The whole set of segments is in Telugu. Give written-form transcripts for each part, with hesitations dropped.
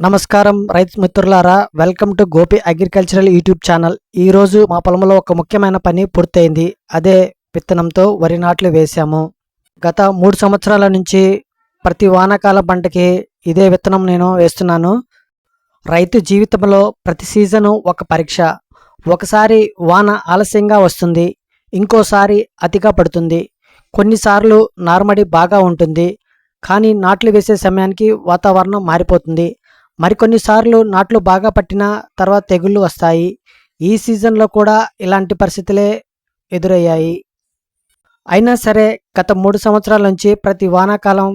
నమస్కారం రైతు మిత్రులారా, welcome to Gopi agricultural YouTube channel. ఈరోజు మా పొలంలో ఒక ముఖ్యమైన పని పూర్తయింది. అదే విత్తనంతో వరి నాట్లు వేశాము. గత 3 సంవత్సరాల నుంచి ప్రతి వానాకాల పంటకి ఇదే విత్తనం నేను వేస్తున్నాను. రైతు జీవితంలో ప్రతి సీజను ఒక పరీక్ష. ఒకసారి వాన ఆలస్యంగా వస్తుంది, ఇంకోసారి అతిగా పడుతుంది, కొన్నిసార్లు నార్మడి బాగా ఉంటుంది, కానీ నాట్లు వేసే సమయానికి వాతావరణం మారిపోతుంది. మరికొన్నిసార్లు నాట్లు బాగా పట్టిన తర్వాత తెగుళ్ళు వస్తాయి. ఈ సీజన్లో కూడా ఇలాంటి పరిస్థితులే ఎదురయ్యాయి. అయినా సరే గత 3 సంవత్సరాల నుంచి ప్రతి వానాకాలం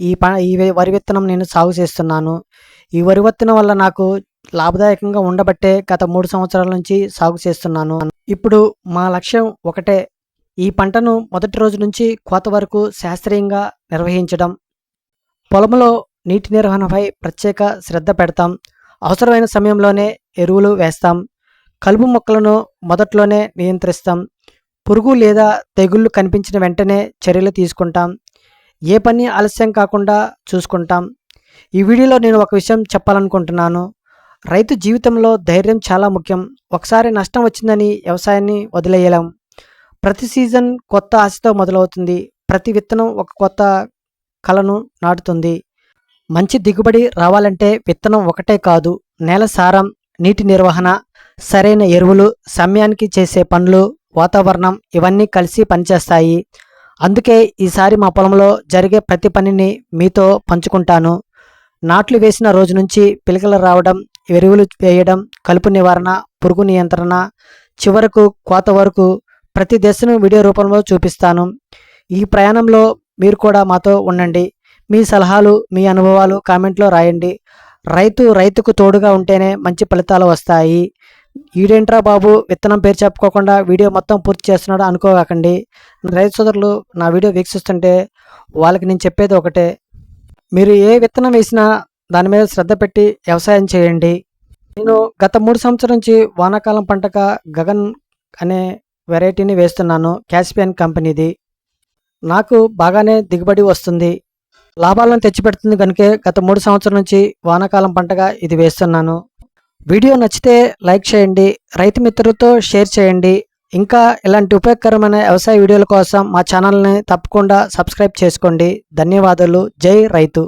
ఈ వరి విత్తనం నేను సాగు చేస్తున్నాను. ఈ వరి విత్తనం వల్ల నాకు లాభదాయకంగా ఉండబట్టే గత 3 సంవత్సరాల నుంచి సాగు చేస్తున్నాను. ఇప్పుడు మా లక్ష్యం ఒకటే, ఈ పంటను మొదటి రోజు నుంచి కోత వరకు శాస్త్రీయంగా నిర్వహించడం. పొలంలో నీటి నిర్వహణపై ప్రత్యేక శ్రద్ధ పెడతాం. అవసరమైన సమయంలోనే ఎరువులు వేస్తాం. కలుపు మొక్కలను మొదట్లోనే నియంత్రిస్తాం. పురుగు లేదా తెగుళ్ళు కనిపించిన వెంటనే చర్యలు తీసుకుంటాం. ఏ పని ఆలస్యం కాకుండా చూసుకుంటాం. ఈ వీడియోలో నేను ఒక విషయం చెప్పాలనుకుంటున్నాను. రైతు జీవితంలో ధైర్యం చాలా ముఖ్యం. ఒకసారి నష్టం వచ్చిందని వ్యవసాయాన్ని వదిలేయలేం. ప్రతి సీజన్ కొత్త ఆశతో మొదలవుతుంది. ప్రతి విత్తనం ఒక కొత్త కలను నాటుతుంది. మంచి దిగుబడి రావాలంటే విత్తనం ఒకటే కాదు, నేల సారం, నీటి నిర్వహణ, సరైన ఎరువులు, సమయానికి చేసే పనులు, వాతావరణం ఇవన్నీ కలిసి పనిచేస్తాయి. అందుకే ఈసారి మా పొలంలో జరిగే ప్రతి పనిని మీతో పంచుకుంటాను. నాట్లు వేసిన రోజు నుంచి పిలకలు రావడం, ఎరువులు వేయడం, కలుపు నివారణ, పురుగు నియంత్రణ, చివరకు కోత వరకు ప్రతి దశను వీడియో రూపంలో చూపిస్తాను. ఈ ప్రయాణంలో మీరు కూడా మాతో ఉండండి. మీ సలహాలు, మీ అనుభవాలు కామెంట్లో రాయండి. రైతుకు తోడుగా ఉంటేనే మంచి ఫలితాలు వస్తాయి. ఈడేంట్రా బాబు విత్తనం పేరు చెప్పుకోకుండా వీడియో మొత్తం పూర్తి చేస్తున్నాడు అనుకోకండి. రైతు సోదరులు నా వీడియో వీక్షిస్తుంటే వాళ్ళకి నేను చెప్పేది ఒకటే, మీరు ఏ విత్తనం వేసినా దాని మీద శ్రద్ధ పెట్టి వ్యవసాయం చేయండి. నేను గత 3 సంవత్సరాల నుంచి వానాకాలం పంటగా గగన్ అనే వెరైటీని వేస్తున్నాను. క్యాస్పియన్ కంపెనీది. నాకు బాగానే దిగుబడి వస్తుంది, లాభాలను తెచ్చిపెడుతుంది. కనుకే గత 3 సంవత్సరాల నుంచి వానాకాలం పంటగా ఇది వేస్తున్నాను. వీడియో నచ్చితే లైక్ చేయండి, రైతు మిత్రులతో షేర్ చేయండి. ఇంకా ఇలాంటి ఉపయోగకరమైన వ్యవసాయ వీడియోల కోసం మా ఛానల్ని తప్పకుండా సబ్స్క్రైబ్ చేసుకోండి. ధన్యవాదాలు. జై రైతు.